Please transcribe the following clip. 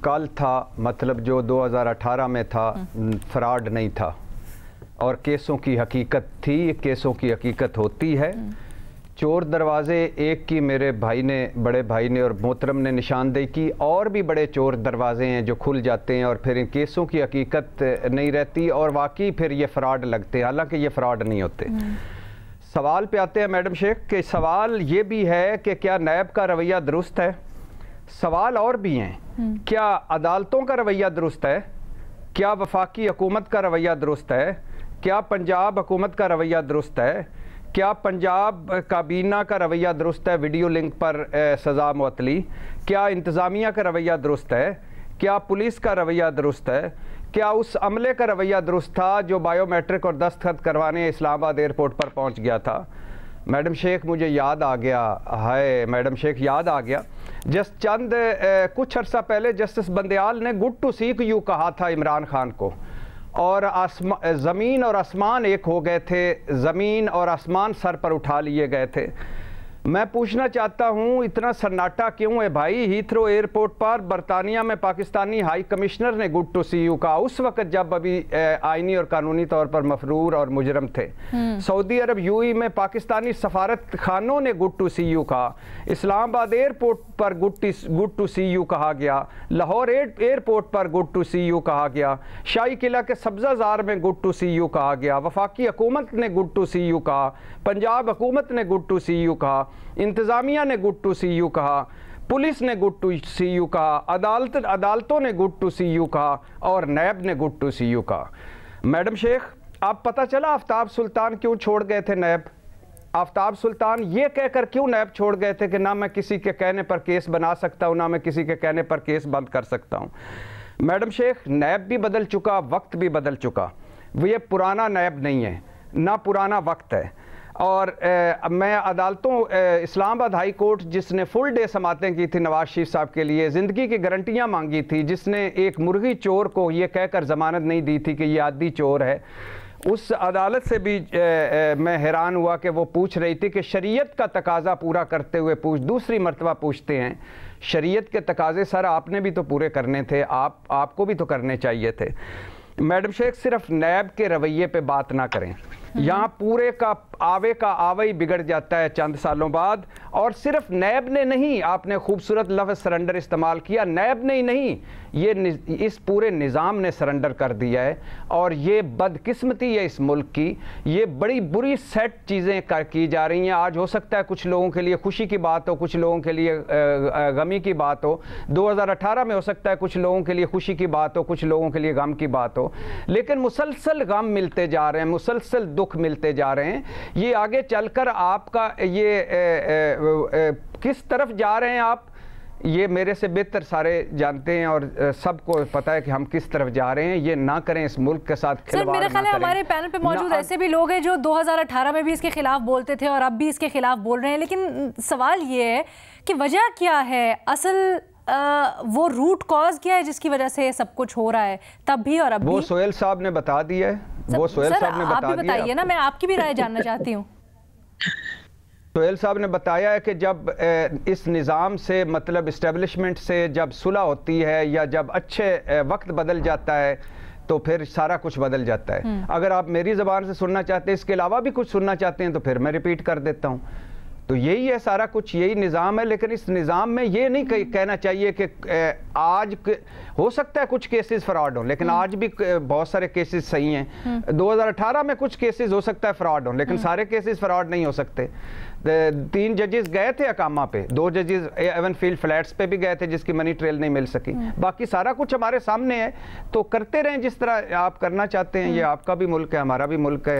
कल था, मतलब जो 2018 में था, फ्रॉड नहीं था और केसों की हकीकत थी, केसों की हकीकत होती है। चोर दरवाजे एक की मेरे भाई ने, बड़े भाई ने और मोहतरम ने निशानदेही की, और भी बड़े चोर दरवाजे हैं जो खुल जाते हैं और फिर इन केसों की हकीकत नहीं रहती और वाकई फिर ये फ्रॉड लगते हैं, हालांकि ये फ्रॉड नहीं होते। सवाल पे आते हैं मैडम शेख कि सवाल ये भी है कि क्या नैब का रवैया दुरुस्त है? सवाल और भी हैं, क्या अदालतों का रवैया दुरुस्त है? क्या वफाकी हुकूमत का रवैया दुरुस्त है? क्या पंजाब हुकूमत का रवैया दुरुस्त है? क्या पंजाब काबीना का रवैया दुरुस्त है? वीडियो लिंक पर सज़ा मुअत्तली। क्या इंतज़ामिया का रवैया दुरुस्त है? क्या पुलिस का रवैया दुरुस्त है? क्या उस अमले का रवैया दुरुस्त था जो बायोमेट्रिक और दस्तखत करवाने इस्लामाबाद एयरपोर्ट पर पहुंच गया था? मैडम शेख मुझे याद आ गया, हाय मैडम शेख याद आ गया, कुछ अर्सा पहले जस्टिस बंदयाल ने गुड टू सी यू कहा था इमरान खान को, और ज़मीन और आसमान एक हो गए थे, ज़मीन और आसमान सर पर उठा लिए गए थे। मैं पूछना चाहता हूँ, इतना सन्नाटा क्यों है भाई? हीथ्रो एयरपोर्ट पर बरतानिया में पाकिस्तानी हाई कमिश्नर ने गुड टू सी यू कहा, उस वक्त जब अभी आइनी और कानूनी तौर पर मफरूर और मुजरम थे। सऊदी अरब यूएई में पाकिस्तानी सफारत खानों ने गुड टू सी यू कहा, इस्लामाबाद एयरपोर्ट पर गुड टू सी यू कहा गया, लाहौर एयरपोर्ट पर गुड टू सी यू कहा गया, शाही किला के सब्जाजार में गुड टू सी यू कहा गया, वफाकी हुकूमत ने गुड टू सी यू कहा, पंजाब हुकूमत ने गुड टू सी यू कहा, इंतज़ामिया ने गुड टू सी यू कहा, पुलिस ने गुड टू सी यू कहा, अदालतों ने गुड टू सी यू कहा और नैब ने गुड टू सी यू कहा। मैडम शेख, आप पता चला आफ्ताब सुल्तान क्यों छोड़ गए थे नैब? आफ्ताब सुल्तान ये कहकर क्यों नैब छोड़ गए थे कि ना मैं किसी के कहने पर केस बना सकता हूँ, ना मैं किसी के कहने पर केस बंद कर सकता हूँ। मैडम शेख, नैब भी बदल चुका, वक्त भी बदल चुका, ये पुराना नैब नहीं है, ना पुराना वक्त है। और मैं अदालतों, इस्लामाबाद हाई कोर्ट जिसने फुल डे समातें की थी नवाज शरीफ साहब के लिए, ज़िंदगी की गारंटियाँ मांगी थी, जिसने एक मुर्गी चोर को ये कहकर ज़मानत नहीं दी थी कि ये आदी चोर है, उस अदालत से भी मैं हैरान हुआ कि वो पूछ रही थी कि शरीयत का तकाजा पूरा करते हुए दूसरी मरतबा पूछते हैं, शरीयत के तकाजे सर आपने भी तो पूरे करने थे, आपको भी तो करने चाहिए थे। मैडम शेख, सिर्फ नैब के रवैये पे बात ना करें, यहाँ पूरे का आवे ही बिगड़ जाता है चंद सालों बाद। और सिर्फ नैब ने नहीं, आपने खूबसूरत लफ्ज़ सरेंडर इस्तेमाल किया, नैब ने ही नहीं, ये इस पूरे निज़ाम ने सरेंडर कर दिया है। और ये बदकिस्मती है इस मुल्क की, ये बड़ी बुरी सेट चीज़ें की जा रही हैं। आज हो सकता है कुछ लोगों के लिए खुशी की बात हो, कुछ लोगों के लिए गमी की बात हो, 2018 में हो सकता है कुछ लोगों के लिए खुशी की बात हो, कुछ लोगों के लिए गम की बात हो, लेकिन मुसलसल गम मिलते जा रहे हैं, मुसलसल दुख मिलते जा रहे हैं। ये आगे चलकर आपका ये किस तरफ जा रहे हैं आप, ये मेरे से बेहतर सारे जानते हैं और सबको पता है कि हम किस तरफ जा रहे हैं। ये ना करें, इस मुल्क के साथ खिलवाड़ मेरे ख्याल है हमारे पैनल पे मौजूद ऐसे भी लोग हैं जो 2018 में भी इसके खिलाफ बोलते थे और अब भी इसके खिलाफ बोल रहे हैं, लेकिन सवाल ये है कि वजह क्या है, असल वो रूट कॉज क्या है जिसकी वजह से सब कुछ हो रहा है तब भी और अब भी? वो सोहेल साहब ने बता दिया है, वो सोहेल साहब ने बता दिया। आप भी बताइए ना, मैं आपकी भी राय जानना चाहती हूँ। सोहेल साहब ने बताया है कि जब इस निज़ाम से, मतलब इस्टेब्लिशमेंट से जब सुलह होती है या जब अच्छे वक्त बदल जाता है तो फिर सारा कुछ बदल जाता है। अगर आप मेरी ज़बान से सुनना चाहते हैं, इसके अलावा भी कुछ सुनना चाहते हैं, तो फिर मैं रिपीट कर देता हूँ। तो यही है सारा कुछ, यही निज़ाम है। लेकिन इस निज़ाम में ये नहीं कहना चाहिए कि आज हो सकता है कुछ केसेस फ्रॉड हों, लेकिन आज भी बहुत सारे केसेस सही हैं। 2018 में कुछ केसेस हो सकता है फ्रॉड हों, लेकिन सारे केसेस फ्रॉड नहीं हो सकते। 3 जजेस गए थे अकामा पे, 2 जजेस एवन फील्ड फ्लैट्स पे भी गए थे जिसकी मनी ट्रेल नहीं मिल सकी। बाकी सारा कुछ हमारे सामने है, तो करते रहें जिस तरह आप करना चाहते हैं। ये आपका भी मुल्क है, हमारा भी मुल्क है।